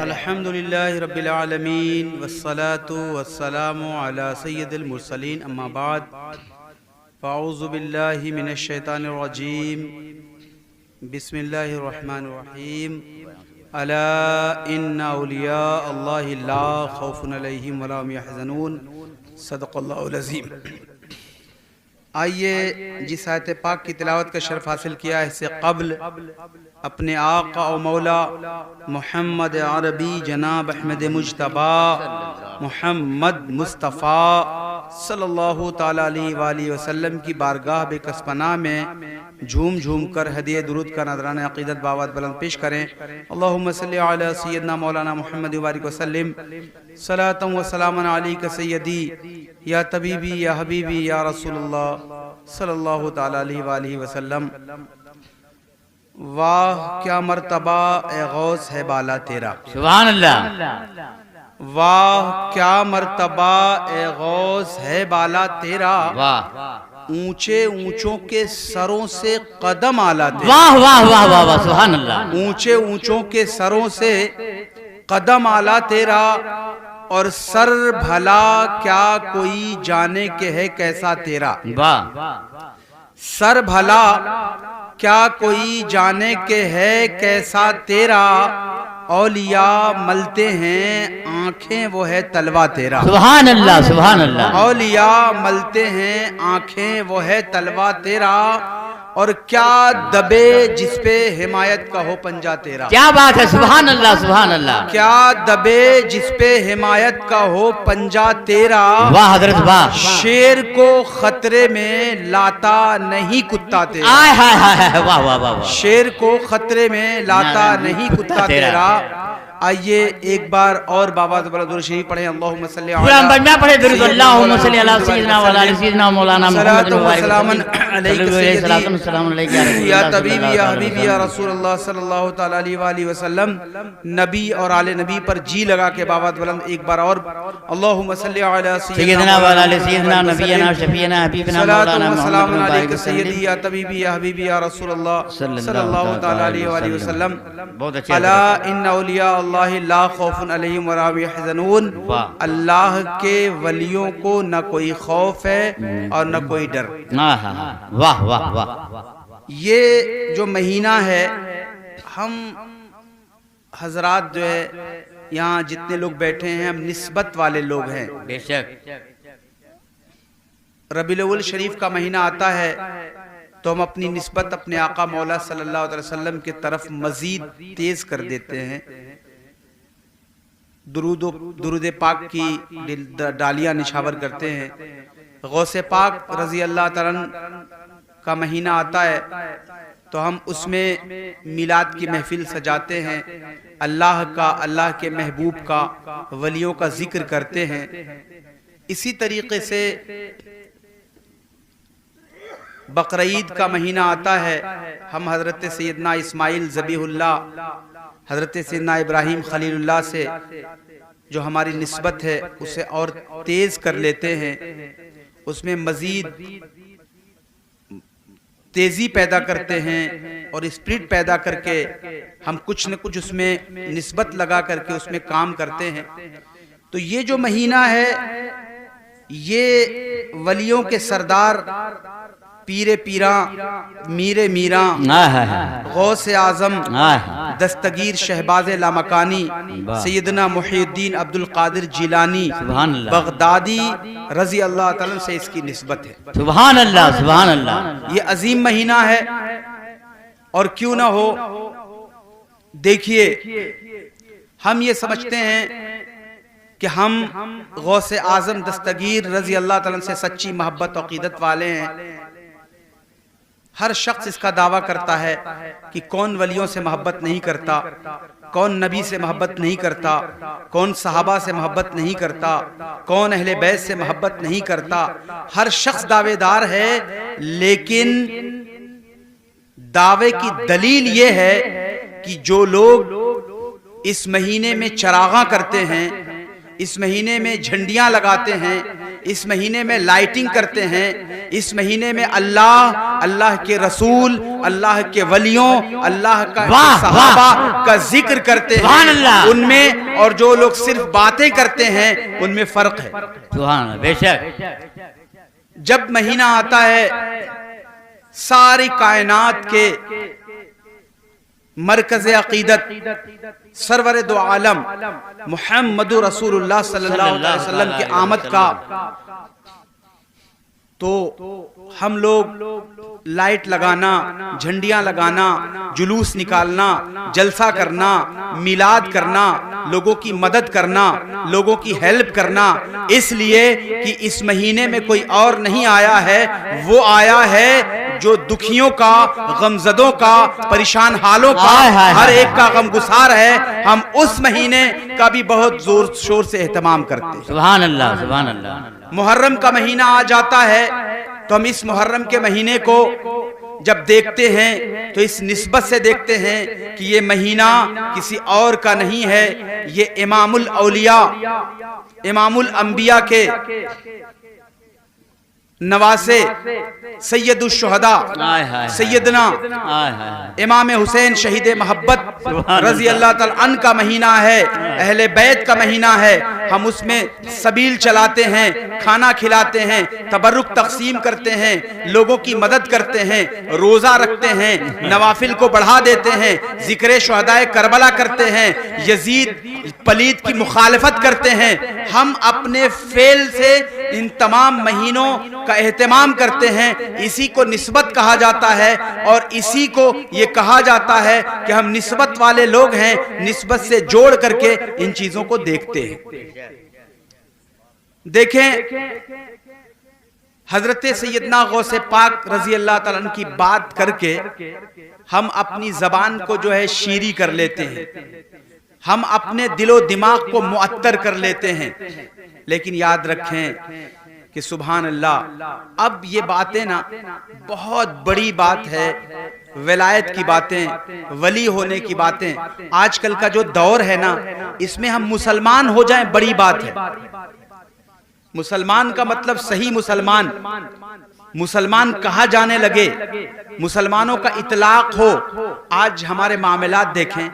الحمد للہ رب العالمین والصلاة والسلام علی سید المرسلین اما بعد فاعوذ باللہ من الشیطان الرجیم بسم اللہ الرحمن الرحیم الا ان اولیاء اللہ لا خوف علیہم ولا هم یحزنون صدق اللہ العظیم۔ آئیے جس آیت پاک کی تلاوت کا شرف حاصل کیا ہے اس سے قبل اپنے آقا و مولا محمد عربی جناب احمد مجتبی محمد مصطفیٰ صلی اللہ تعالیٰ علیہ وآلہ وسلم کی بارگاہ بے کس پناہ میں جھوم جھوم کر ہدیہ درود کا نذرانہ عقیدت باوات بلند پیش کریں۔ اللہم صلی علی سیدنا مولانا محمد وبارک وسلم صلاۃ و سلام علیک سیدی یا طبیبی یا حبیبی یا رسول اللہ صلی اللہ تعالیٰ علیہ وآلہ وسلم۔ واہ کیا مرتبہ اے غوث ہے بالا تیرا، سبحان اللہ۔ واہ کیا مرتبہ اے غوث ہے بالا تیرا، واہ اونچے اونچوں کے سروں سے قدم آلا تیرا، واہ واہ واہ واہ واہ سبحان اللہ۔ اونچے اونچوں کے سروں سے قدم آلا تیرا، اور سر بھلا کیا کوئی جانے کے ہے کیسا تیرا، واہ سر بھلا کیا کوئی جانے کے ہے کیسا تیرا، اولیاء ملتے ہیں آنکھیں وہ ہے تلوہ تیرا، سبحان اللہ سبحان اللہ۔ اولیاء ملتے ہیں آنکھیں وہ ہے تلوہ تیرا، اور کیا دبے جس پہ حمایت کا ہو پنجہ تیرا، کیا بات ہے، سبحان اللہ سبحان اللہ۔ کیا دبے جس پہ حمایت کا ہو پنجہ تیرا، واہ حضرت واہ۔ شیر کو خطرے میں لاتا نہیں کتا تیرا، آئے ہائے ہائے واہ واہ واہ۔ شیر کو خطرے میں لاتا نہیں کتا تیرا۔ آئیے ایک بار اور بابا درود شریف پڑھیں۔ اللہم صلی پورا بننا پڑھے درود اللہم صلی علی سیدنا وعلی سیدنا مولانا محمد سلام علیک سیدی یا طبیبی یا حبیبی یا رسول اللہ صلی اللہ تعالیٰ علیہ وآلہ وسلم۔ نبی اور آل نبی پر جی لگا کے بابا بلند ایک بار اور اللہم صلی علی سیدنا وعلی سیدنا نبینا شفیعنا حبیبنا مولانا سلام محمد علیک سیدی یا طبیبی یا حبیبی یا رسول اللہ صلی اللہ تعالیٰ علیہ وآلہ وسلم۔ بہت اچھا۔ الا ان اولیاء اللہ لا خوف علیہم ولا هم یحزنون، اللہ کے ولیوں کو نہ کوئی خوف ہے اور نہ کوئی ڈر۔ واہ واہ واہ۔ یہ جو مہینہ ہے، ہم حضرات جو ہے یہاں جتنے لوگ بیٹھے ہیں ہم نسبت والے لوگ ہیں۔ بے شک ربیع الاول شریف کا مہینہ آتا ہے تو ہم اپنی نسبت اپنے آقا مولا صلی اللہ علیہ وسلم کی طرف مزید تیز کر دیتے ہیں، درود پاک کی ڈالیاں نچھاور کرتے ہیں۔ غوث پاک رضی اللہ تعالیٰ کا مہینہ آتا ہے تو ہم اس میں میلاد کی محفل سجاتے ہیں، اللہ کا، اللہ کے محبوب کا، ولیوں کا ذکر کرتے ہیں۔ اسی طریقے سے بقرعید کا مہینہ آتا ہے، ہم حضرت سیدنا اسماعیل ذبیح اللہ، حضرت سیدنا ابراہیم خلیل اللہ سے جو ہماری نسبت ہے اسے اور تیز کر لیتے ہیں، اس میں مزید تیزی پیدا کرتے ہیں اور اسپرٹ پیدا کر کے ہم کچھ نہ کچھ اس میں نسبت لگا کر کے اس میں کام کرتے ہیں۔ تو یہ جو مہینہ ہے یہ ولیوں کے سردار پیر پیراں، میر میراں، غوث اعظم، دستگیر شہباز لامکانی، سیدنا محی الدین عبد القادر جیلانی بغدادی رضی اللہ تعالیٰ سے اس کی نسبت ہے۔ سبحان اللہ سبحان اللہ۔ یہ عظیم مہینہ ہے اور کیوں نہ ہو، دیکھیے ہم یہ سمجھتے ہیں کہ ہم غوث اعظم دستگیر رضی اللہ تعالیٰ سے سچی محبت و عقیدت والے ہیں۔ ہر شخص اس کا دعویٰ کرتا ہے کہ کون ولیوں سے محبت نہیں کرتا، کون نبی سے محبت نہیں کرتا، کون صحابہ سے محبت نہیں کرتا، کون اہل بیت سے محبت نہیں کرتا۔ ہر شخص دعوے دار ہے، لیکن دعوے کی دلیل یہ ہے کہ جو لوگ اس مہینے میں چراغاں کرتے ہیں، اس مہینے میں جھنڈیاں لگاتے ہیں، اس مہینے میں لائٹنگ کرتے ہیں، اس مہینے میں اللہ اللہ کے رسول، اللہ کے ولیوں، اللہ کا صحابہ کا ذکر کرتے ہیں ان میں، اور جو لوگ صرف باتیں کرتے ہیں ان میں فرق ہے۔ سبحان اللہ، بے شک۔ جب مہینہ آتا ہے ساری کائنات کے مرکز عقیدت سرور دو عالم محمد رسول اللہ صلی اللہ علیہ وسلم کی آمد کا، تو ہم لوگ لائٹ لگانا، جھنڈیاں لگانا، جلوس نکالنا، جلسہ کرنا، میلاد کرنا، لوگوں کی مدد کرنا، لوگوں کی ہیلپ کرنا، اس لیے کہ اس مہینے میں کوئی اور نہیں آیا ہے، وہ آیا ہے جو دکھیوں کا، غمزدوں کا، پریشان حالوں کا، ہر ایک کا غمگسار ہے۔ ہم اس مہینے کا بھی بہت زور شور سے اہتمام کرتے ہیں۔ سبحان اللہ، سبحان اللہ۔ محرم کا مہینہ آ جاتا ہے تو ہم اس محرم کے مہینے کو جب دیکھتے ہیں تو اس نسبت سے دیکھتے ہیں کہ یہ مہینہ کسی اور کا نہیں ہے، یہ امام الاولیاء، امام الانبیاء کے نواسے سید الشہداء سیدنا امام حسین شہید محبت رضی اللہ تعالی عنہ کا مہینہ ہے، اہل بیت کا مہینہ ہے۔ ہم اس میں سبیل چلاتے ہیں، کھانا کھلاتے ہیں، تبرک تقسیم کرتے ہیں، لوگوں کی مدد کرتے ہیں، روزہ رکھتے ہیں، نوافل کو بڑھا دیتے ہیں، ذکر شہدائے کربلا کرتے ہیں، یزید پلید کی مخالفت کرتے ہیں۔ ہم اپنے فعل سے ان تمام مہینوں کا اہتمام کرتے ہیں۔ اسی کو نسبت کہا جاتا ہے، اور اسی کو یہ کہا جاتا ہے کہ ہم نسبت والے لوگ ہیں، نسبت سے جوڑ کر کے ان چیزوں کو دیکھتے ہیں۔ دیکھیں حضرت سیدنا غوث پاک رضی اللہ تعالیٰ عنہ کی بات کر کے ہم اپنی زبان کو جو ہے شیریں کر لیتے ہیں، ہم اپنے دل و دماغ کو معطر کر لیتے ہیں، لیکن یاد رکھیں کہ سبحان اللہ اب یہ باتیں نا بہت بڑی بات ہے، ولایت کی باتیں، ولی ہونے کی باتیں۔ آج کل کا جو دور ہے نا، اس میں ہم مسلمان ہو جائیں بڑی بات ہے۔ مسلمان کا مطلب صحیح مسلمان، مسلمان کہا جانے لگے، مسلمانوں کا اطلاق ہو۔ آج ہمارے معاملات دیکھیں،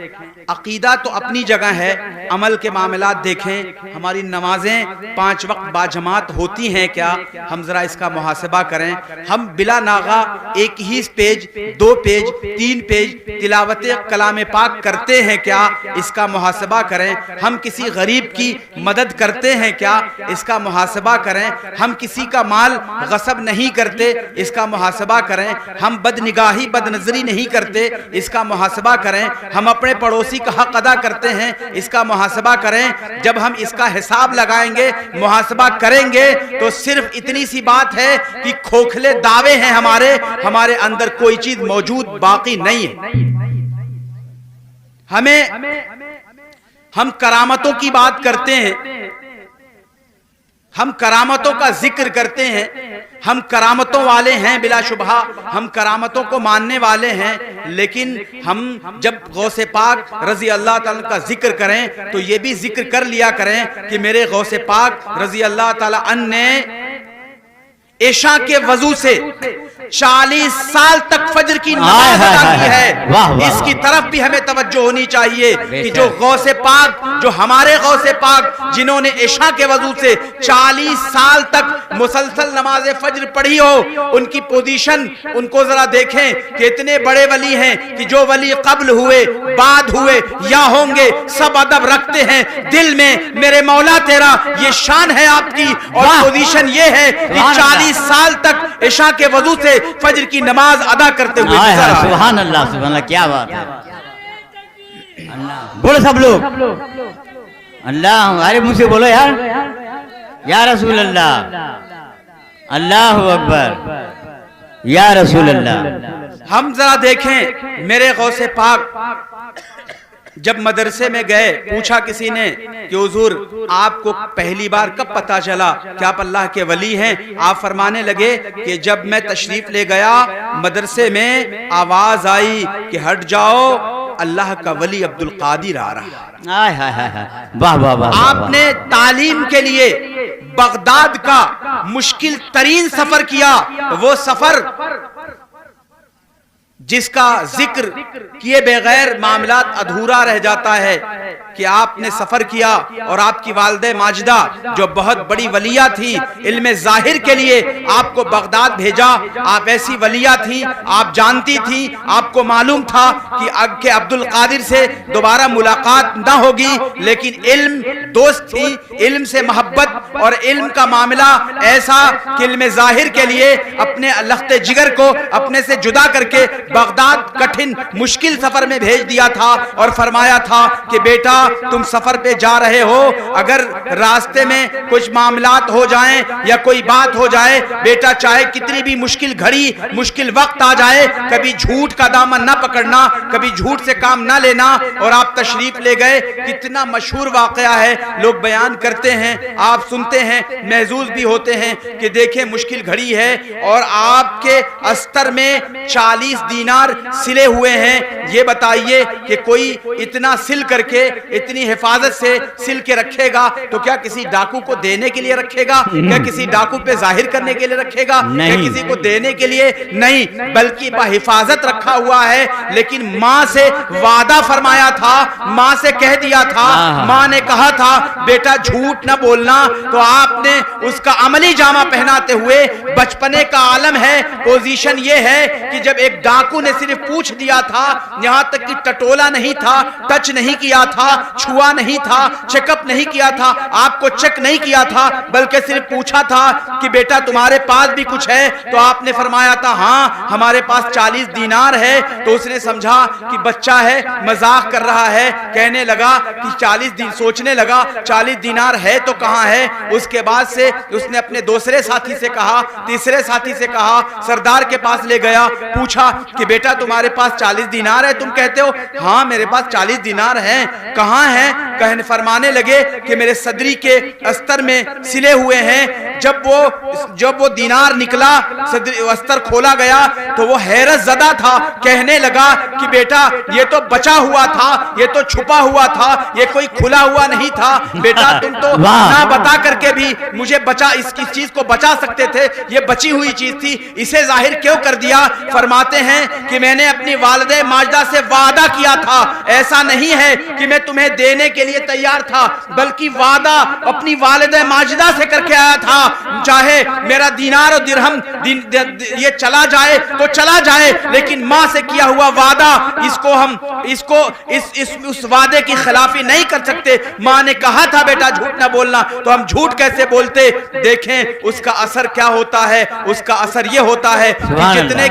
عقیدہ تو اپنی جگہ ہے، عمل کے معاملات دیکھیں، ہماری نمازیں 5 وقت باجماعت ہوتی ہیں کیا؟ ہم ذرا اس کا محاسبہ کریں۔ ہم بلا ناغہ ایک ہی پیج، 2 پیج، 3 پیج تلاوت کلام پاک کرتے ہیں کیا؟ اس کا محاسبہ کریں۔ ہم کسی غریب کی مدد کرتے ہیں کیا؟ اس کا محاسبہ کریں۔ ہم کسی کا مال غصب نہیں کرتے، اس کا محاسبہ کریں۔ ہم بد نگاہی، بد نظری نہیں کرتے، اس کا محاسبہ کریں۔ ہم اپنے پڑوسی کا حق ادا کرتے ہیں، اس کا محاسبہ کریں۔ جب ہم اس کا حساب لگائیں گے، محاسبہ کریں گے، تو صرف اتنی سی بات ہے کہ کھوکھلے دعوے ہیں ہمارے اندر کوئی چیز موجود باقی نہیں ہے۔ ہم کرامتوں کی بات کرتے ہیں، ہم کرامتوں کا ذکر کرتے ہیں، ہم کرامتوں والے ہیں بلا شبہ، ہم کرامتوں کو ماننے والے ہیں، لیکن ہم جب غوث پاک رضی اللہ تعالیٰ کا ذکر کریں تو یہ بھی ذکر کر لیا کریں کہ میرے غوث پاک رضی اللہ تعالیٰ عنہ نے عشاء کے وضو سے 40 سال تک فجر کی نماز ادا کی ہے۔ اس کی طرف بھی ہمیں توجہ ہونی چاہیے کہ جو غوث پاک، جو ہمارے غوث پاک جنہوں نے عشاء کے وضو سے 40 سال تک مسلسل نماز فجر پڑھی ہو، ان کی پوزیشن ان کو ذرا دیکھیں کہ اتنے بڑے ولی ہیں کہ جو ولی قبل ہوئے، بعد ہوئے یا ہوں گے، سب ادب رکھتے ہیں دل میں، میرے مولا تیرا یہ شان ہے آپ کی، اور پوزیشن یہ ہے کہ 40 سال تک عشاء کے وضو سے فجر کی نماز ادا کرتے ہوئے سبحان اللہ، سبحان اللہ، کیا بات ہے۔ بولو سب لوگ اللہ، ہمارے منہ سے بولو یار، یا رسول اللہ، اللہ اکبر، یا رسول اللہ۔ ہم ذرا دیکھیں میرے غوث پاک جب مدرسے میں گئے، پوچھا کسی نے کہ حضور آپ کو پہلی بار کب پتا چلا کہ آپ اللہ کے ولی ہیں؟ آپ فرمانے لگے کہ جب میں تشریف لے گیا مدرسے میں، آواز آئی کہ ہٹ جاؤ، اللہ کا ولی عبد القادر آ رہا ہے۔ آپ نے تعلیم کے لیے بغداد کا مشکل ترین سفر کیا، وہ سفر جس کا ذکر کیے بغیر معاملات ادھورا رہ جاتا ہے کہ آپ نے سفر کیا اور آپ کی والدہ ماجدہ جو بہت بڑی ولیہ تھی، علم ظاہر کے لیے آپ کو بغداد بھیجا، آپ ایسی ولیہ تھی، آپ جانتی تھی، آپ کو معلوم تھا کہ عبد القادر سے دوبارہ ملاقات نہ ہوگی، لیکن علم دوست تھی، علم سے محبت اور علم کا معاملہ ایسا کہ علم ظاہر کے لیے اپنے لخت جگر کو اپنے سے جدا کر کے بغداد کٹھن مشکل سفر میں بھیج دیا تھا اور فرمایا تھا کہ بیٹا تم سفر پہ جا رہے ہو، اگر راستے میں کچھ معاملات ہو جائیں یا کوئی بات ہو جائے، بیٹا چاہے کتنی بھی مشکل گھڑی مشکل وقت آ جائے، کبھی جھوٹ کا دامن نہ پکڑنا، کبھی جھوٹ سے کام نہ لینا۔ اور آپ تشریف لے گئے، کتنا مشہور واقعہ ہے، لوگ بیان کرتے ہیں، آپ سنتے ہیں، محظوظ بھی ہوتے ہیں کہ دیکھیں مشکل گھڑی ہے اور آپ کے استر میں 40 دینار سلے ہوئے ہیں۔ یہ بتائیے کہ کوئی اتنا سل کر کے اتنی حفاظت سے سل کے رکھے گا تو کیا کسی ڈاکو کو دینے کے لیے رکھے گا؟ کیا کسی ڈاکو پہ ظاہر کرنے کے لیے رکھے گا؟ کیا کسی کو دینے کے لیے؟ نہیں، بلکہ بحفاظت رکھا ہوا ہے۔ لیکن ماں سے وعدہ فرمایا تھا، ماں سے کہہ دیا تھا، ماں نے کہا تھا بیٹا جھوٹ نہ بولنا، تو آپ نے اس کا عملی جامہ پہناتے ہوئے، بچپنے کا عالم ہے، پوزیشن یہ ہے کہ جب ایک ڈاکو نے صرف پوچھ دیا تھا، یہاں تک کہ ٹٹولا نہیں تھا، ٹچ نہیں کیا تھا، چھوا نہیں تھا، چیک اپ نہیں کیا تھا، آپ کو چیک نہیں کیا تھا، بلکہ صرف پوچھا تھا کہ بیٹا تمہارے پاس بھی کچھ ہے؟ تو آپ نے فرمایا تھا ہاں ہمارے پاس 40 دینار ہے۔ تو اس نے سمجھا کہ بچہ ہے، مذاق کر رہا ہے، کہنے لگا کہ 40 دن، سوچنے لگا 40 دینار ہے تو کہاں ہے؟ اس کے بعد سے اس نے اپنے دوسرے ساتھی سے کہا، تیسرے ساتھی سے کہا، سردار کے پاس لے گیا، پوچھا کہ بیٹا تمہارے پاس 40 دینار ہے؟ تم کہتے ہو ہاں میرے پاس 40 دینار ہیں، کہاں ہیں؟ کہنے فرمانے لگے کہ میرے صدری کے استر میں سلے ہوئے ہیں۔ جب وہ دینار نکلا، استر کھولا گیا تو وہ حیرت زدہ تھا، کہنے لگا کہ بیٹا یہ تو بچا ہوا تھا، یہ تو چھپا ہوا تھا، یہ کوئی کھلا ہوا نہیں تھا، بیٹا تم تو نہ بتا کر کے بھی مجھے اس چیز کو بچا سکتے تھے، یہ بچی ہوئی چیز تھی، اسے ظاہر کیوں کر دیا؟ فرماتے ہیں کہ میں نے اپنی والدہ ماجدہ سے وعدہ کیا تھا، ایسا نہیں ہے کہ میں تمہیں دینے کے لیے تیار تھا، بلکہ وعدہ اپنی والدہ ماجدہ سے کر کے آیا تھا، چاہے میرا دینار اور درہم یہ چلا جائے تو چلا جائے، لیکن ماں سے کیا ہوا وعدہ اس وعدے کی خلافی نہیں کر سکتے۔ ماں نے کہا تھا بیٹا جھوٹ نہ بولنا، تو ہم جھوٹ کیسے بولتے؟ دیکھیں اس کا اثر کیا ہوتا ہے، اس کا اثر یہ ہوتا ہے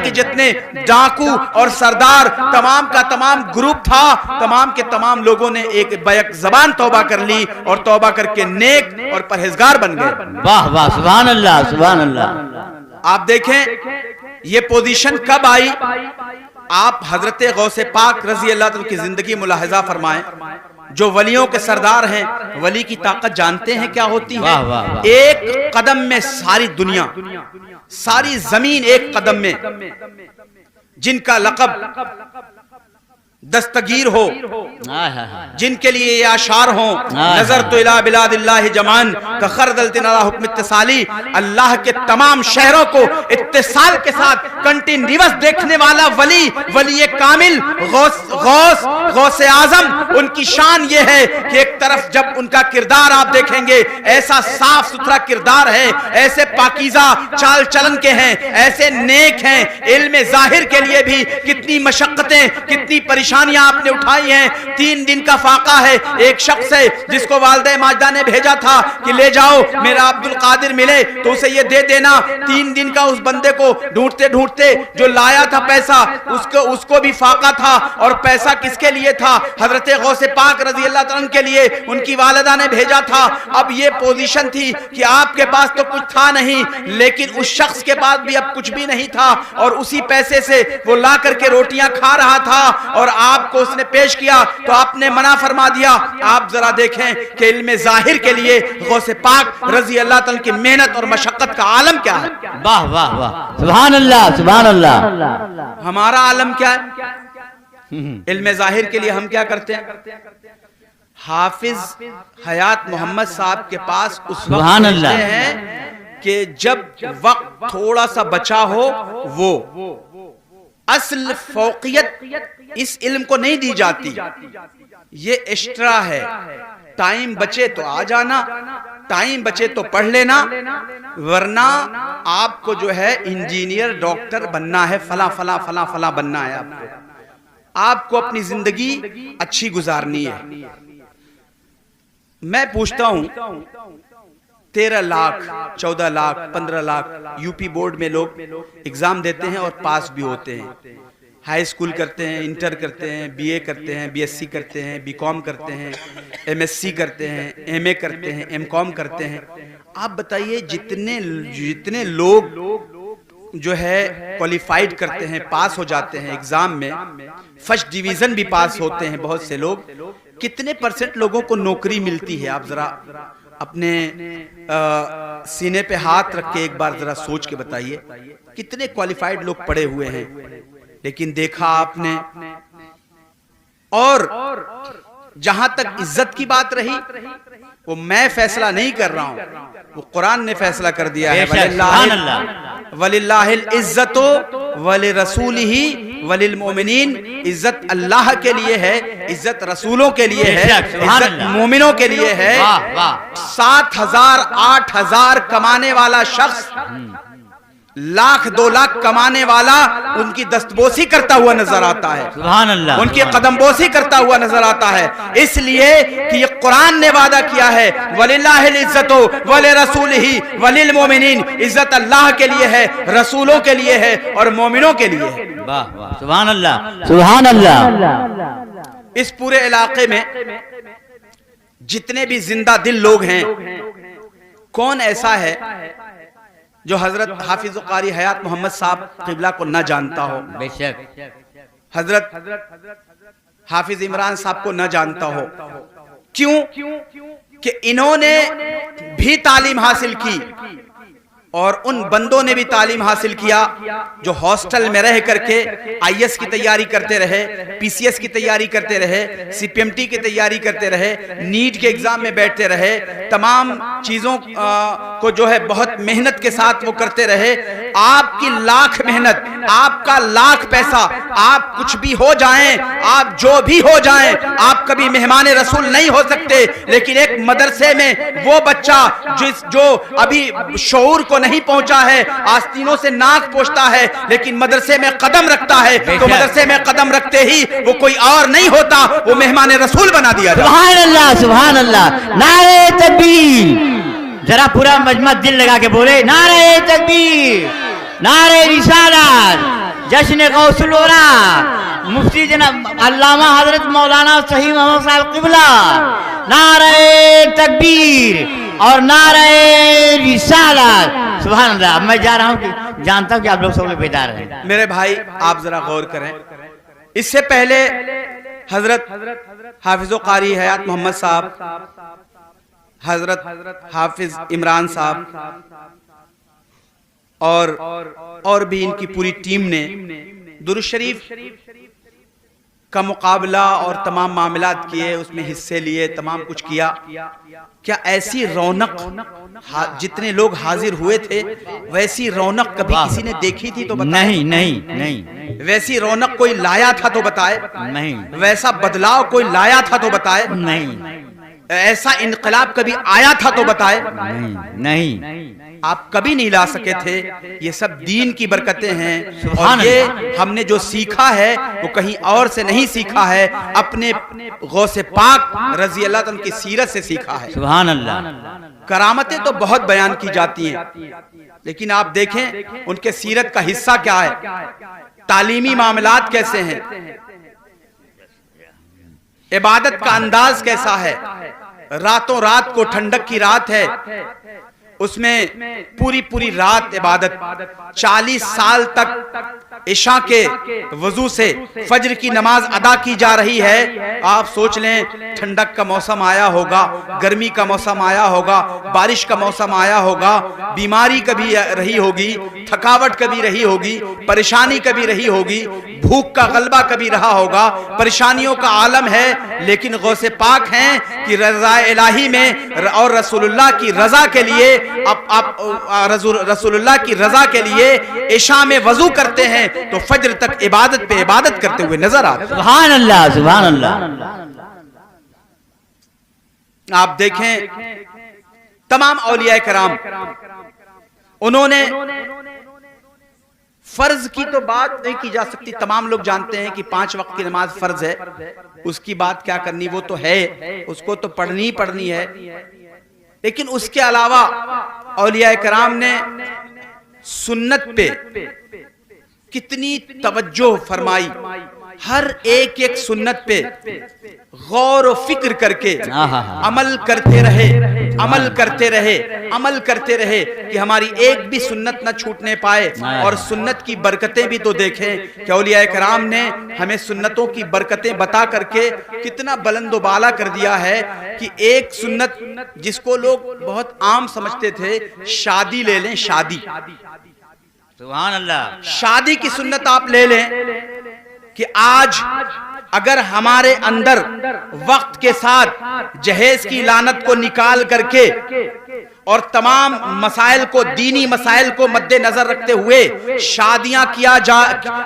کہ جتنے ڈاکو اور سردار تمام کا تمام گروپ تھا، تمام کے تمام لوگوں نے ایک بیک زبان توبہ کر لی اور توبہ کر کے نیک اور پرہیزگار بن گئے۔ واہ واہ، سبحان اللہ سبحان اللہ۔ آپ دیکھیں یہ پوزیشن کب آئی؟ آپ حضرت غوث پاک رضی اللہ عنہ کی زندگی ملاحظہ فرمائیں۔ جو ولیوں کے سردار ہیں، ولی کی طاقت جانتے ہیں کیا ہوتی ہے؟ ایک قدم میں ساری دنیا، ساری زمین ایک قدم میں، جن کا لقب دستگیر ہو، جن کے لیے یہ اشعار ہوں، نظر تو الہ بلاد اللہ جمان کا خردلتن علی حکم اتصالی، اللہ کے تمام شہروں کو اتصال کے ساتھ کنٹینیوس دیکھنے والا ولی، ولی کامل، غوث اعظم، ان کی شان یہ ہے کہ ایک طرف جب ان کا کردار آپ دیکھیں گے، ایسا صاف ستھرا کردار ہے، ایسے پاکیزہ چال چلن کے ہیں، ایسے نیک ہیں، علم ظاہر کے لیے بھی کتنی مشقتیں، کتنی پریشانیاں آپ نے اٹھائی ہیں۔ 3 دن کا فاقہ ہے، ایک شخص ہے جس کو والدہ ماجدہ نے بھیجا تھا کہ لے جاؤ میرا عبد القادر ملے تو اسے یہ دے دینا۔ 3 دن کا اس بندے کو ڈھونڈتے ڈھونڈتے جو لایا تھا پیسہ، اس کو بھی فاقہ تھا، اور پیسہ کس کے لیے تھا؟ حضرت غوث پاک رضی اللہ عنہ کے لیے، ان کی والدہ نے بھیجا تھا۔ اب یہ پوزیشن تھی کہ آپ کے پاس تو کچھ تھا نہیں، لیکن اس شخص کے پاس بھی اب کچھ بھی نہیں تھا، اور اسی پیسے سے وہ لا کر کے روٹیاں کھا رہا تھا، اور آپ کو اس نے پیش کیا تو آپ نے منع فرما دیا۔ آپ ذرا دیکھیں کہ علم ظاہر کے لیے غوث پاک رضی اللہ تعالی کی محنت اور مشقت کا عالم کیا ہے۔ واہ واہ واہ، سبحان اللہ سبحان اللہ۔ ہمارا عالم کیا ہے؟ علم ظاہر کے لیے ہم کیا کرتے ہیں؟ حافظ حیات محمد صاحب کے پاس اس وقت پہنچتے ہیں کہ جب وقت تھوڑا سا بچا ہو، وہ اصل فوقیت اس علم کو نہیں دی جاتی، یہ ایکسٹرا ہے۔ ٹائم بچے تو آ جانا، ٹائم بچے تو پڑھ لینا، ورنہ آپ کو جو ہے انجینئر ڈاکٹر بننا ہے، فلاں فلاں فلاں فلاں بننا ہے، آپ کو اپنی زندگی اچھی گزارنی ہے۔ میں پوچھتا ہوں 13 lakh 14 lakh 15 lakh U P board میں لوگ ایگزام دیتے ہیں اور پاس بھی ہوتے ہیں، ہائی اسکول کرتے ہیں، انٹر کرتے ہیں، بی اے کرتے ہیں، بی ایس سی کرتے ہیں، بی کام کرتے ہیں، ایم ایس سی کرتے ہیں، ایم اے کرتے ہیں، ایم کام کرتے ہیں۔ آپ بتائیے جتنے لوگ جو ہے کوالیفائیڈ کرتے ہیں، پاس ہو جاتے ہیں ایگزام میں، فرسٹ ڈویژن بھی پاس ہوتے ہیں بہت سے لوگ، کتنے پرسنٹ لوگوں کو نوکری ملتی ہے؟ آپ ذرا اپنے سینے پہ ہاتھ رکھ کے ایک بار ذرا سوچ کے بتائیے، کتنے کوالیفائیڈ لوگ پڑھے ہوئے ہیں، لیکن دیکھا آپ نے۔ اور جہاں تک عزت کی بات رہی، وہ میں فیصلہ نہیں کر رہا ہوں، وہ قرآن نے فیصلہ کر دیا ہے۔ وَلِلَّهِ الْعِزَّةُ وَلِرَسُولِهِ وَلِلْمُؤْمِنِينَ، عزت اللہ کے لیے ہے، عزت رسولوں کے لیے ہے، عزت مومنوں کے لیے ہے۔ 7,000 8,000 کمانے والا شخص لاکھ 2 لاکھ کمانے والا ان کی دستبوسی کرتا ہوا نظر آتا ہے، سبحان اللہ، ان کی قدم بوسی کرتا ہوا نظر آتا ہے، اس لیے کہ یہ قرآن نے وعدہ کیا ہے وَلِلَّهِ الْعِزَّةُ وَلِرَسُولِهِ وَلِلْمُؤْمِنِينَ، عزت اللہ کے لیے ہے، رسولوں کے لیے ہے اور مومنوں کے لیے ہے۔ واہ واہ، سبحان اللہ سبحان اللہ۔ اس پورے علاقے میں جتنے بھی زندہ دل لوگ ہیں، کون ایسا ہے جو حضرت حافظ قاری حیات محمد صاحب قبلہ کو نہ جانتا ہو؟ بے شک، حضرت حافظ عمران صاحب کو نہ جانتا ہو؟ کیوں کہ انہوں نے بھی تعلیم حاصل کی اور ان بندوں نے بھی تعلیم حاصل کیا جو ہاسٹل میں رہ کر کے آئی ایس کی تیاری کرتے رہے، پی سی ایس کی تیاری کرتے رہے، سی پی ایم ٹی کی تیاری کرتے رہے، نیٹ کے ایگزام میں بیٹھتے رہے، تمام چیزوں کو جو ہے بہت محنت کے ساتھ وہ کرتے رہے۔ آپ کی لاکھ محنت، آپ کا لاکھ پیسہ، آپ کچھ بھی ہو جائیں، آپ جو بھی ہو جائیں، آپ کبھی مہمان رسول نہیں ہو سکتے، لیکن ایک مدرسے میں وہ بچہ جو ابھی شعور کو نہیں پہنچا ہے، آستینوں سے ناک پوچھتا ہے، لیکن مدرسے میں قدم رکھتا ہے، تو مدرسے میں قدم رکھتے ہی وہ کوئی اور نہیں ہوتا، وہ مہمان رسول بنا دیا جاتا۔ سبحان اللہ سبحان اللہ، نعرہ تکبیر، ذرا پورا مجمع دل لگا کے بولے نعرہ تکبیر، نعرہ رسالت، جشن غوث الورا، مفتی جناب علامہ حضرت مولانا صحیح محمد صاحب قبلہ، نعرہ تکبیر اور نعرہ رسالت۔ سبحان اللہ۔ اب میں جا رہا ہوں کہ جانتا ہوں کہ آپ لوگ سب لوگ بیدار ہیں۔ میرے بھائی آپ ذرا غور کریں، اس سے پہلے حضرت حافظ قاری حیات محمد صاحب، حضرت حافظ عمران صاحب اور بھی ان کی پوری ٹیم نے درود شریف کا مقابلہ اور تمام معاملات کیے، اس میں حصے لیے، تمام کچھ کیا۔ کیا ایسی رونق جتنے لوگ حاضر ہوئے تھے ویسی رونق کبھی کسی نے دیکھی تھی تو بتائے؟ نہیں نہیں نہیں۔ ویسی رونق کوئی لایا تھا تو بتائے؟ نہیں۔ ویسا بدلاؤ کوئی لایا تھا تو بتائے؟ نہیں۔ ایسا انقلاب کبھی آیا تھا تو بتائے؟ نہیں۔ آپ کبھی نہیں لا سکے تھے، یہ سب دین کی برکتیں ہیں، سبحان اور یہ ہم نے جو سیکھا ہے وہ کہیں اور سے نہیں سیکھا ہے، اپنے غوث پاک رضی اللہ عنہ کی سیرت سے سیکھا ہے۔ سبحان اللہ۔ کرامتیں تو بہت بیان کی جاتی ہیں، لیکن آپ دیکھیں ان کے سیرت کا حصہ کیا ہے، تعلیمی معاملات کیسے ہیں، عبادت کا انداز کیسا ہے، راتوں رات کو ٹھنڈک کی رات ہے، اس میں پوری رات عبادت، 40 سال تک عشاء کے وضو سے فجر کی نماز ادا کی جا رہی ہے۔ آپ سوچ لیں ٹھنڈک کا موسم آیا ہوگا، گرمی کا موسم آیا ہوگا، بارش کا موسم آیا ہوگا، بیماری کبھی رہی ہوگی، تھکاوٹ کبھی رہی ہوگی، پریشانی کبھی رہی ہوگی، بھوک کا غلبہ کبھی رہا ہوگا، پریشانیوں کا عالم ہے، لیکن غوث پاک ہیں کہ رضا الہی میں اور رسول اللہ کی رضا کے لیے رسول اللہ کی رضا کے لیے عشاء میں وضو کرتے ہیں تو فجر تک عبادت پہ عبادت کرتے ہوئے نظر آتے ہیں۔ سبحان اللہ سبحان اللہ۔ آپ دیکھیں تمام اولیاء کرام، انہوں نے فرض کی تو بات نہیں کی جا سکتی، تمام لوگ جانتے ہیں کہ 5 وقت کی نماز فرض ہے، اس کی بات کیا کرنی، وہ تو ہے، اس کو تو پڑھنی ہی پڑھنی ہے، لیکن اس کے علاوہ اولیاء کرام نے سنت پہ کتنی توجہ فرمائی، ہر ایک سنت پہ غور و فکر کر کے عمل کرتے رہے عمل کرتے رہے عمل کرتے رہے کہ ہماری ایک بھی سنت نہ چھوٹنے پائے، اور سنت کی برکتیں بھی تو دیکھیں کہ اولیاء کرام نے ہمیں سنتوں کی برکتیں بتا کر کے کتنا بلند و بالا کر دیا ہے کہ ایک سنت جس کو لوگ بہت عام سمجھتے تھے، شادی لے لیں، شادی، سبحان اللہ، شادی کی سنت آپ لے لیں کہ آج اگر ہمارے اندر وقت کے ساتھ جہیز کی لعنت کو نکال کر کے اور تمام مسائل کو، دینی مسائل کو مد نظر رکھتے ہوئے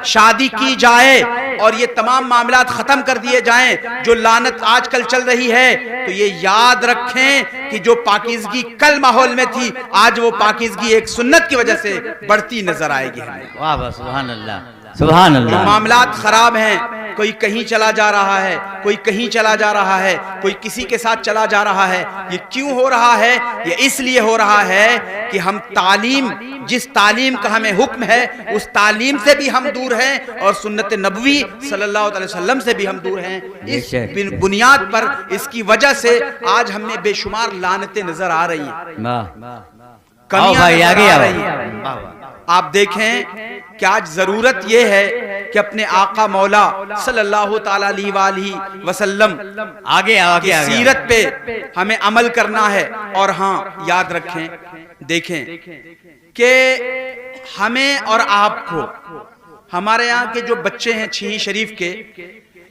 شادی کی جائے اور یہ تمام معاملات ختم کر دیے جائیں جو لعنت آج کل چل رہی ہے، تو یہ یاد رکھیں کہ جو پاکیزگی کل ماحول میں تھی، آج وہ پاکیزگی ایک سنت کی وجہ سے بڑھتی نظر آئے گی۔ واہ واہ سبحان اللہ سبحان اللہ۔ معاملات خراب ہیں، کوئی کہیں چلا جا رہا ہے، کوئی کہیں چلا جا رہا ہے، کوئی کسی کے ساتھ چلا جا رہا ہے، یہ کیوں ہو رہا ہے؟ یہ اس لیے ہو رہا ہے کہ ہم تعلیم، جس تعلیم کا ہمیں حکم ہے اس تعلیم سے بھی ہم دور ہیں، اور سنت نبوی صلی اللہ علیہ وسلم سے بھی ہم دور ہیں۔ اس بنیاد پر، اس کی وجہ سے آج ہم میں بے شمار لعنتیں نظر آ رہی ہیں، کمیاں نظر آ رہی ہیں۔ آپ دیکھیں کہ آج ضرورت یہ ہے کہ اپنے آقا مولا صلی اللہ تعالیٰ علیہ وآلہ وسلم آگے کی سیرت پہ ہمیں عمل کرنا ہے، اور ہاں یاد رکھیں، دیکھیں کہ ہمیں اور آپ کو، ہمارے یہاں کے جو بچے ہیں چھییں شریف کے،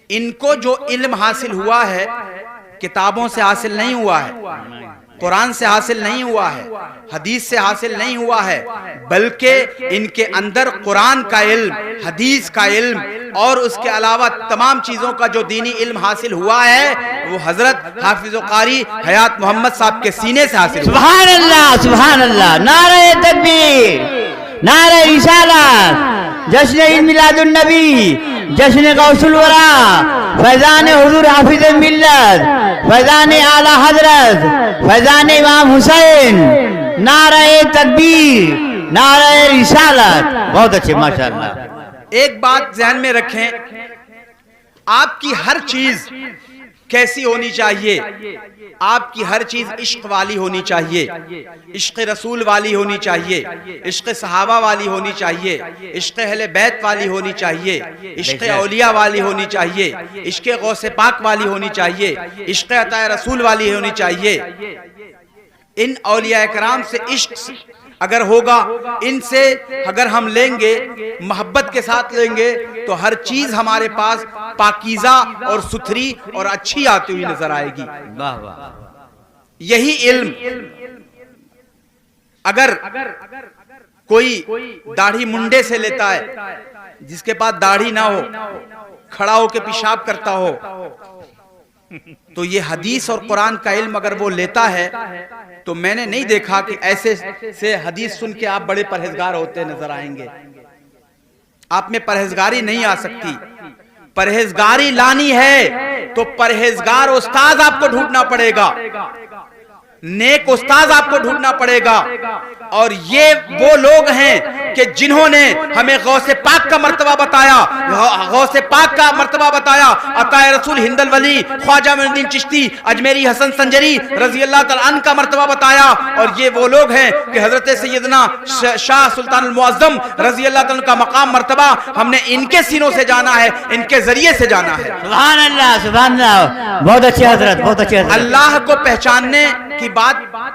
ان کو جو علم حاصل ہوا ہے کتابوں سے حاصل نہیں ہوا ہے، قرآن سے حاصل نہیں ہوا ہے، حدیث سے حاصل نہیں ہوا ہے، بلکہ ان کے اندر قرآن کا علم، حدیث کا علم اور اس کے علاوہ تمام چیزوں کا جو دینی علم حاصل ہوا ہے وہ حضرت حافظ و قاری حیات محمد صاحب کے سینے سے حاصل ہوا۔ سبحان اللہ سبحان اللہ، نعرہ تکبیر، نعرہ رسالت، جشن عید میلاد النبی، جشن غوث الورا، فیضان حضور حافظ ملت، فیضان اعلی حضرت، فیضان امام حسین، نعرہ تکبیر، نعرہ رسالت۔ بہت اچھے ماشاءاللہ۔ ایک بات ذہن میں رکھیں، آپ کی ہر چیز کیسی ہونی چاہیے؟ آپ کی ہر چیز عشق والی ہونی چاہیے، عشق رسول والی ہونی چاہیے، عشق صحابہ والی ہونی چاہیے، عشق اہل بیت والی ہونی چاہیے، عشق اولیاء والی ہونی چاہیے، عشق غوث پاک والی ہونی چاہیے، عشق عطا رسول والی ہونی چاہیے۔ ان اولیاء کرام سے عشق اگر ہوگا، ان سے اگر ہم لیں گے، محبت کے ساتھ لیں گے، تو ہر چیز ہمارے پاس پاکیزہ اور ستھری اور اچھی آتی ہوئی نظر آئے گی۔ یہی علم اگر کوئی داڑھی منڈے سے لیتا ہے، جس کے پاس داڑھی نہ ہو، کھڑا ہو کے پیشاب کرتا ہو، تو یہ حدیث اور قرآن کا علم اگر وہ لیتا ہے تو میں نے نہیں دیکھا کہ ایسے سے حدیث سن کے آپ بڑے پرہیزگار ہوتے نظر آئیں گے۔ آپ میں پرہیزگاری نہیں آ سکتی، پرہیزگاری لانی ہے تو پرہیزگار استاذ آپ کو ڈھونڈنا پڑے گا، نیک استاذ آپ کو ڈھونڈنا پڑے گا، اور یہ وہ لوگ ہیں کہ جنہوں نے ہمیں غوث پاک کا مرتبہ بتایا، غوث پاک کا مرتبہ بتایا، عطا رسول ہند الولی خواجہ معین الدین چشتی اجمیری حسن سنجری رضی اللہ تعالیٰ عنہ کا مرتبہ بتایا، اور یہ وہ لوگ ہیں کہ حضرت سیدنا شاہ سلطان المعظم رضی اللہ تعالیٰ عنہ کا مقام مرتبہ ہم نے ان کے سینوں سے جانا ہے، ان کے ذریعے سے جانا ہے۔ سبحان اللہ سبحان اللہ، بہت اچھے حضرت، بہت اچھے حضرت۔ اللہ کو پہچاننے کی بات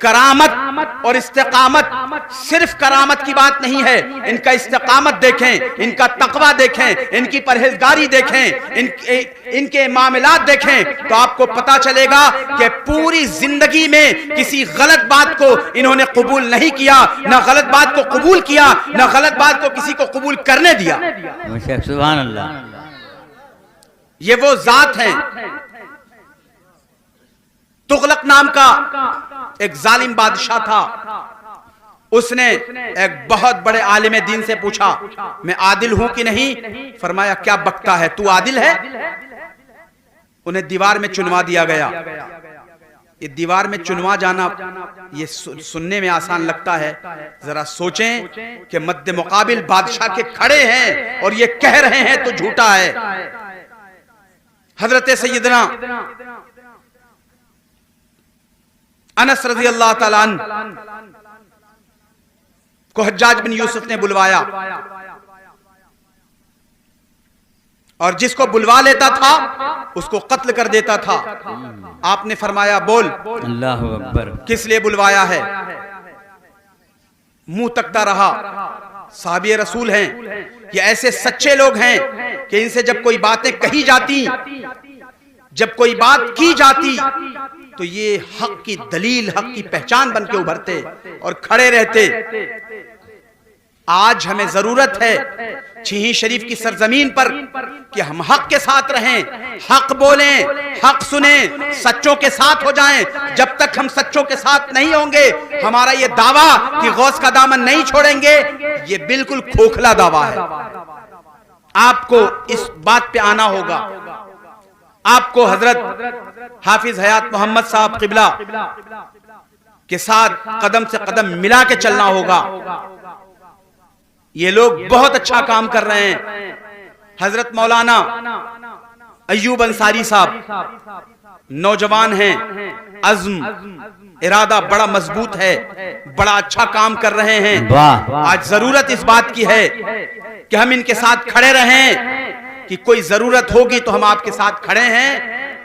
کرامت اور استقامت صرف کرامت کی بات نہیں ہے، ان کا استقامت دیکھیں، ان کا تقوی دیکھیں، ان کی پرہیزگاری دیکھیں، ان کے معاملات دیکھیں تو آپ کو پتا چلے گا کہ پوری زندگی میں کسی غلط بات کو انہوں نے قبول نہیں کیا، نہ غلط بات کو قبول کیا، نہ غلط بات کو کسی کو قبول کرنے دیا۔ سبحان اللہ۔ یہ وہ ذات ہیں۔ تغلق نام کا ایک ظالم بادشاہ تھا، اس نے ایک بہت بڑے عالم دین سے پوچھا میں عادل ہوں کہ نہیں؟ فرمایا کیا بکتا ہے، تو عادل ہے؟ انہیں دیوار میں چنوا دیا گیا۔ یہ دیوار میں چنوا جانا یہ سننے میں آسان لگتا ہے، ذرا سوچیں کہ مد مقابل بادشاہ کے کھڑے ہیں اور یہ کہہ رہے ہیں تو جھوٹا ہے۔ حضرت سیدنا انس رضی اللہ تعالیٰ عنہ کو حجاج بن یوسف نے بلوایا، اور جس کو بلوا لیتا تھا اس کو قتل کر دیتا تھا۔ آپ نے فرمایا بول اللہ اکبر، کس لیے بلوایا ہے؟ منہ تکتا رہا۔ صحابی رسول ہیں، یہ ایسے سچے لوگ ہیں کہ ان سے جب کوئی باتیں کہی جاتی، جب کوئی بات کی جاتی تو یہ حق کی دلیل، حق کی پہچان بن کے ابھرتے اور کھڑے رہتے۔ آج ہمیں ضرورت ہے چھیہیں شریف کی سرزمین پر کہ ہم حق کے ساتھ رہیں، حق بولیں، حق سنیں، سچوں کے ساتھ ہو جائیں۔ جب تک ہم سچوں کے ساتھ نہیں ہوں گے، ہمارا یہ دعویٰ کہ غوث کا دامن نہیں چھوڑیں گے، یہ بالکل کھوکھلا دعویٰ ہے۔ آپ کو اس بات پہ آنا ہوگا، آپ کو حضرت حافظ حیات محمد صاحب قبلہ کے ساتھ قدم سے قدم ملا کے چلنا ہوگا۔ یہ لوگ بہت اچھا کام کر رہے ہیں۔ حضرت مولانا ایوب انصاری صاحب نوجوان ہیں، عزم ارادہ بڑا مضبوط ہے، بڑا اچھا کام کر رہے ہیں۔ آج ضرورت اس بات کی ہے کہ ہم ان کے ساتھ کھڑے رہیں، کہ کوئی ضرورت ہوگی تو ہم آپ کے ساتھ کھڑے ہیں۔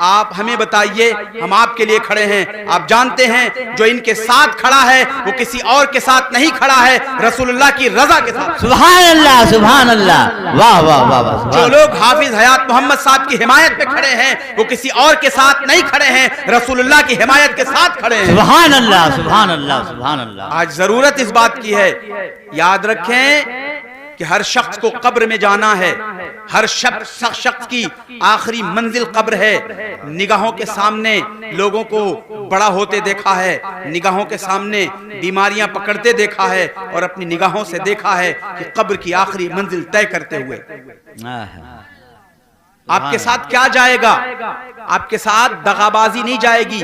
آپ ہمیں بتائیے، ہم آپ کے لیے کھڑے ہیں۔ آپ جانتے ہیں جو ان کے ساتھ کھڑا ہے وہ کسی اور کے ساتھ نہیں کھڑا ہے، رسول اللہ کی رضا کے ساتھ۔ سبحان اللہ، سبحان اللہ، واہ واہ واہ واہ۔ جو لوگ حافظ حیات محمد صاحب کی حمایت پہ کھڑے ہیں وہ کسی اور کے ساتھ نہیں کھڑے ہیں، رسول اللہ کی حمایت کے ساتھ کھڑے ہیں۔ سبحان اللہ، سبحان اللہ، سبحان اللہ۔ آج ضرورت اس بات کی ہے، یاد رکھیں کہ ہر شخص کو قبر میں جانا ہے، ہر شخص کی آخری منزل قبر ہے۔ نگاہوں کے سامنے لوگوں کو بڑا ہوتے دیکھا ہے، نگاہوں کے سامنے بیماریاں پکڑتے دیکھا ہے، اور اپنی نگاہوں سے دیکھا ہے کہ قبر کی آخری منزل طے کرتے ہوئے آپ کے ساتھ کیا جائے گا؟ آپ کے ساتھ دغابازی نہیں جائے گی،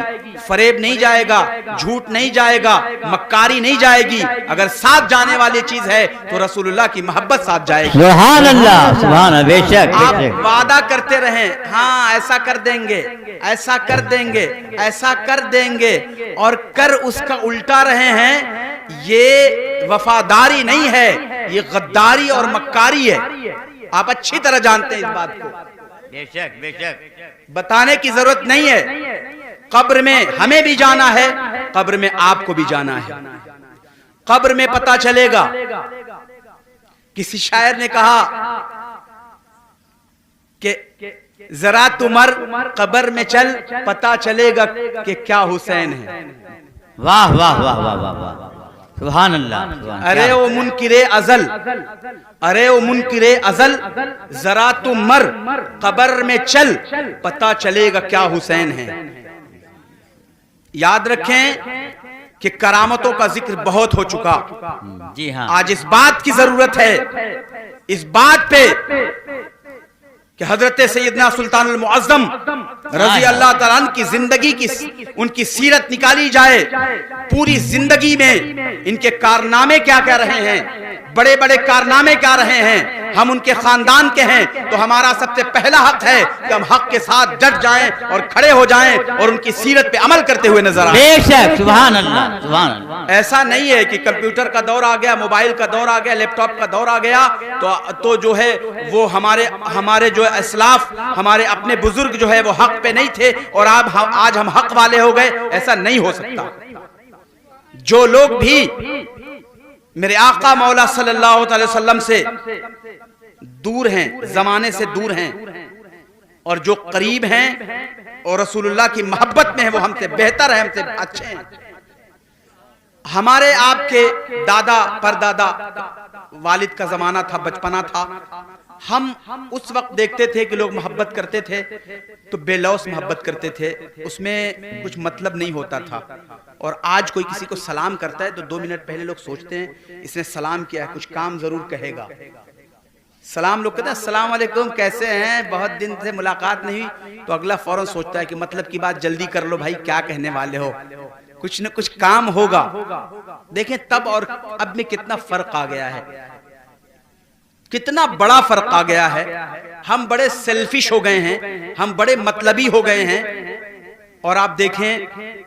فریب نہیں جائے گا، جھوٹ نہیں جائے گا، مکاری نہیں جائے گی۔ اگر ساتھ جانے والی چیز ہے تو رسول اللہ کی محبت ساتھ جائے گی۔ سبحان اللہ، سبحان اللہ، بے شک۔ آپ وعدہ کرتے رہیں، ہاں ایسا کر دیں گے، ایسا کر دیں گے، ایسا کر دیں گے، اور کر اس کا الٹا رہے ہیں، یہ وفاداری نہیں ہے، یہ غداری اور مکاری ہے۔ آپ اچھی طرح جانتے ہیں اس بات کو، بے شک، بے شک۔ بتانے کی ضرورت نہیں ہے۔ قبر میں ہمیں بھی جانا ہے، قبر میں آپ کو بھی جانا ہے۔ قبر میں پتا چلے گا۔ کسی شاعر نے کہا کہ ذرا تو مر قبر میں چل، پتا چلے گا کہ کیا حسین ہے۔ واہ واہ واہ واہ واہ واہ، سبحان اللہ۔ ارے او منکر ازل، ارے او منکر ازل، ذرا تو مر قبر میں چل، پتا چلے گا کیا حسین ہے۔ یاد رکھیں کہ کرامتوں کا ذکر بہت ہو چکا، جی ہاں۔ آج اس بات کی ضرورت ہے، اس بات پہ کہ حضرت سیدنا سلطان المعظم رضی اللہ تعالیٰ عنہ کی زندگی کی ان کی سیرت نکالی جائے، پوری زندگی میں ان کے کارنامے کیا کیا رہے ہیں، بڑے بڑے کارنامے کیا رہے ہیں۔ ہم ان کے خاندان کے ہیں تو ہمارا سب سے پہلا حق ہے کہ ہم حق کے ساتھ ڈٹ جائیں اور کھڑے ہو جائیں اور ان کی سیرت پہ عمل کرتے ہوئے نظر آئیں۔ بے شک، سبحان اللہ، سبحان اللہ۔ ایسا نہیں ہے کہ کمپیوٹر کا دور آ گیا، موبائل کا دور آ گیا، لیپ ٹاپ کا دور آ گیا تو جو ہے وہ ہمارے جو اسلاف، ہمارے اپنے بزرگ جو ہے وہ حق پہ نہیں تھے اور آج ہم حق والے ہو گئے، ایسا نہیں ہو سکتا۔ جو لوگ بھی میرے آقا مولا صلی اللہ علیہ وسلم سے دور ہیں، زمانے سے دور ہیں، اور جو قریب ہیں اور رسول اللہ کی محبت میں ہیں، وہ ہم سے بہتر ہیں، ہم سے اچھے ہیں۔ ہمارے آپ کے دادا پردادا والد کا زمانہ تھا، بچپنا تھا، ہم اس وقت دیکھتے تھے کہ لوگ محبت کرتے تھے تو بے لوث محبت کرتے تھے، اس میں کچھ مطلب نہیں ہوتا تھا۔ اور آج کوئی کسی کو سلام کرتا ہے تو 2 منٹ پہلے لوگ سوچتے ہیں اس نے سلام کیا ہے، کچھ کام ضرور کہے گا۔ سلام لوگ کہتے ہیں السلام علیکم، کیسے ہیں، بہت دن سے ملاقات نہیں ہوئی، تو اگلا فوراً سوچتا ہے کہ مطلب کی بات جلدی کر لو بھائی، کیا کہنے والے ہو، کچھ نہ کچھ کام ہوگا۔ دیکھیں تب اور اب میں کتنا فرق آ گیا ہے، کتنا بڑا فرق آ گیا ہے۔ ہم بڑے سیلفش ہو گئے ہیں، ہم بڑے مطلبی ہو گئے ہیں۔ اور آپ دیکھیں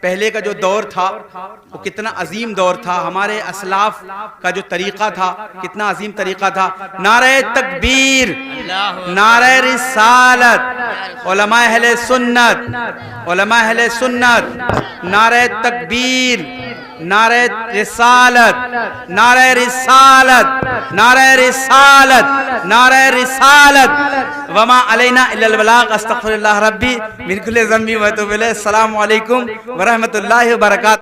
پہلے کا جو دور تھا وہ کتنا عظیم دور تھا، ہمارے اسلاف کا جو طریقہ تھا کتنا عظیم طریقہ تھا۔ نعرہ تکبیر، نعرہ رسالت، علماء اہل سنت، علماء اہل سنت، نعرہ تکبیر، نعرہ رسالت، نعرہ رسالت، نعرہ رسالت، نعرہ رسالت، وما علینا الا البلاغ، استغفر اللہ ربی من کل ذنب و اتوب الیہ۔ السلام علیکم ورحمۃ اللہ وبرکاتہ۔